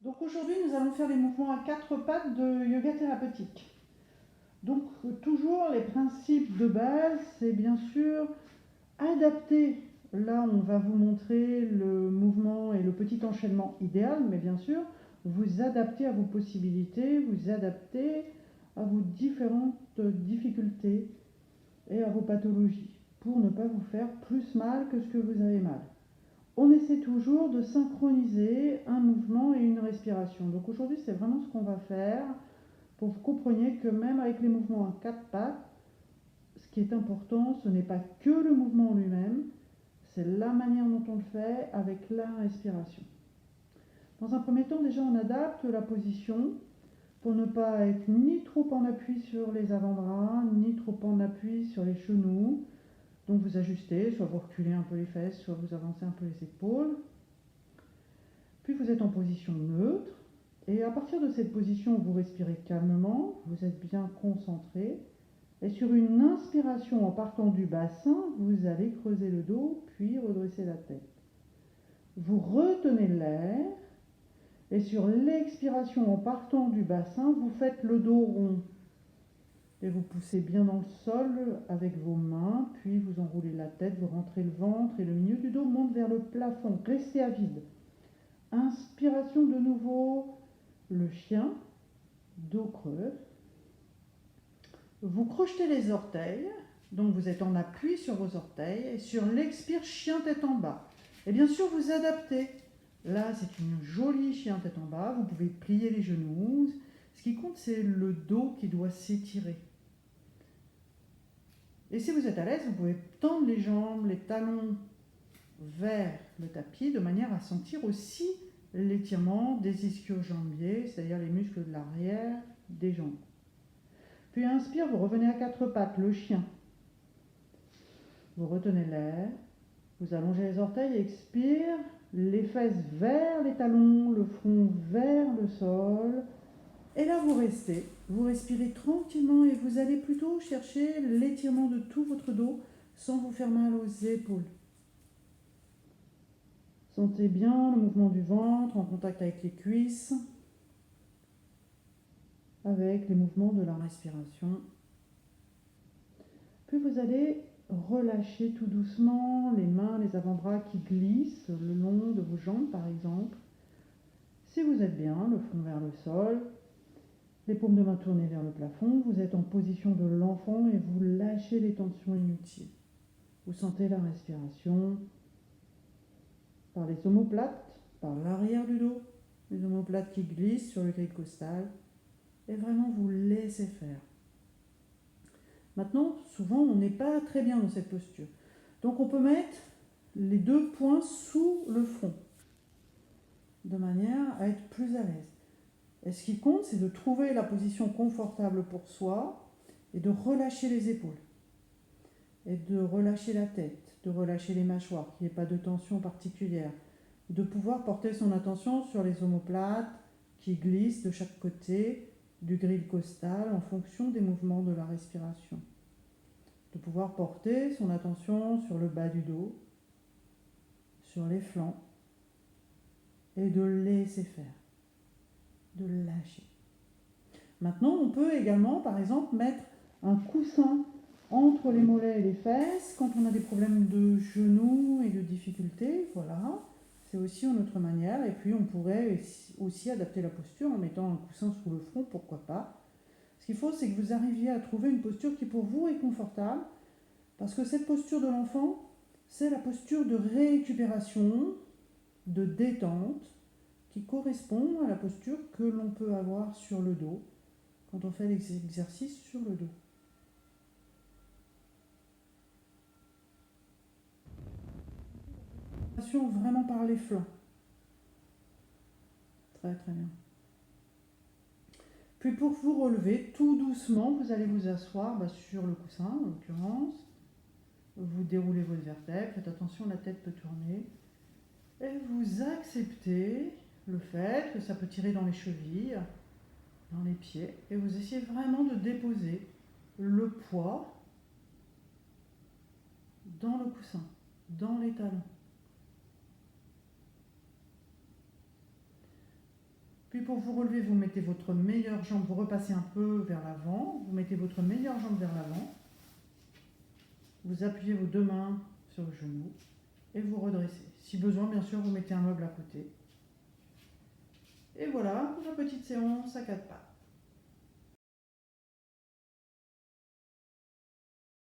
Donc aujourd'hui, nous allons faire les mouvements à quatre pattes de yoga thérapeutique. Donc toujours les principes de base, c'est bien sûr adapter. Là, on va vous montrer le mouvement et le petit enchaînement idéal, mais bien sûr, vous adapter à vos possibilités, vous adapter à vos différentes difficultés et à vos pathologies pour ne pas vous faire plus mal que ce que vous avez mal. On essaie toujours de synchroniser un mouvement et une respiration. Donc aujourd'hui, c'est vraiment ce qu'on va faire pour que vous compreniez que même avec les mouvements à quatre pattes, ce qui est important, ce n'est pas que le mouvement en lui-même, c'est la manière dont on le fait avec la respiration. Dans un premier temps, déjà, on adapte la position pour ne pas être ni trop en appui sur les avant-bras, ni trop en appui sur les genoux. Donc vous ajustez, soit vous reculez un peu les fesses, soit vous avancez un peu les épaules. Puis vous êtes en position neutre. Et à partir de cette position, vous respirez calmement, vous êtes bien concentré. Et sur une inspiration en partant du bassin, vous allez creuser le dos, puis redresser la tête. Vous retenez l'air. Et sur l'expiration en partant du bassin, vous faites le dos rond. Et vous poussez bien dans le sol avec vos mains, puis vous enroulez la tête, vous rentrez le ventre et le milieu du dos monte vers le plafond. Restez à vide. Inspiration de nouveau, le chien, dos creux. Vous crochetez les orteils, donc vous êtes en appui sur vos orteils, et sur l'expire, chien tête en bas. Et bien sûr, vous adaptez. Là, c'est une jolie chien tête en bas, vous pouvez plier les genoux. Ce qui compte, c'est le dos qui doit s'étirer. Et si vous êtes à l'aise, vous pouvez tendre les jambes, les talons vers le tapis, de manière à sentir aussi l'étirement des ischio-jambiers, c'est-à-dire les muscles de l'arrière des jambes. Puis inspire, vous revenez à quatre pattes, le chien. Vous retenez l'air, vous allongez les orteils, expire, les fesses vers les talons, le front vers le sol. Et là, vous respirez tranquillement et vous allez plutôt chercher l'étirement de tout votre dos sans vous faire mal aux épaules. Sentez bien le mouvement du ventre en contact avec les cuisses, avec les mouvements de la respiration. Puis vous allez relâcher tout doucement les mains, les avant-bras qui glissent le long de vos jambes par exemple. Si vous êtes bien, le front vers le sol, les paumes de main tournées vers le plafond, vous êtes en position de l'enfant et vous lâchez les tensions inutiles. Vous sentez la respiration par les omoplates, par l'arrière du dos, les omoplates qui glissent sur le grid costal, et vraiment vous laissez faire. Maintenant, souvent, on n'est pas très bien dans cette posture. Donc on peut mettre les deux poings sous le front, de manière à être plus à l'aise. Et ce qui compte, c'est de trouver la position confortable pour soi et de relâcher les épaules. Et de relâcher la tête, de relâcher les mâchoires, qu'il n'y ait pas de tension particulière. De pouvoir porter son attention sur les omoplates qui glissent de chaque côté du grille costal en fonction des mouvements de la respiration. De pouvoir porter son attention sur le bas du dos, sur les flancs, et de laisser faire, de lâcher. Maintenant, on peut également, par exemple, mettre un coussin entre les mollets et les fesses quand on a des problèmes de genoux et de difficultés. Voilà, c'est aussi une autre manière. Et puis, on pourrait aussi adapter la posture en mettant un coussin sous le front, pourquoi pas. Ce qu'il faut, c'est que vous arriviez à trouver une posture qui pour vous est confortable, parce que cette posture de l'enfant, c'est la posture de récupération, de détente, qui correspond à la posture que l'on peut avoir sur le dos quand on fait les exercices sur le dos. Vraiment par les flancs. Très très bien. Puis pour vous relever, tout doucement, vous allez vous asseoir sur le coussin en l'occurrence. Vous déroulez vos vertèbres, faites attention, la tête peut tourner. Et vous acceptez le fait que ça peut tirer dans les chevilles, dans les pieds. Et vous essayez vraiment de déposer le poids dans le coussin, dans les talons. Puis pour vous relever, vous mettez votre meilleure jambe, vous repassez un peu vers l'avant, vous mettez votre meilleure jambe vers l'avant, vous appuyez vos deux mains sur le genou et vous redressez. Si besoin, bien sûr, vous mettez un meuble à côté. Et voilà, pour une petite séance à quatre pattes.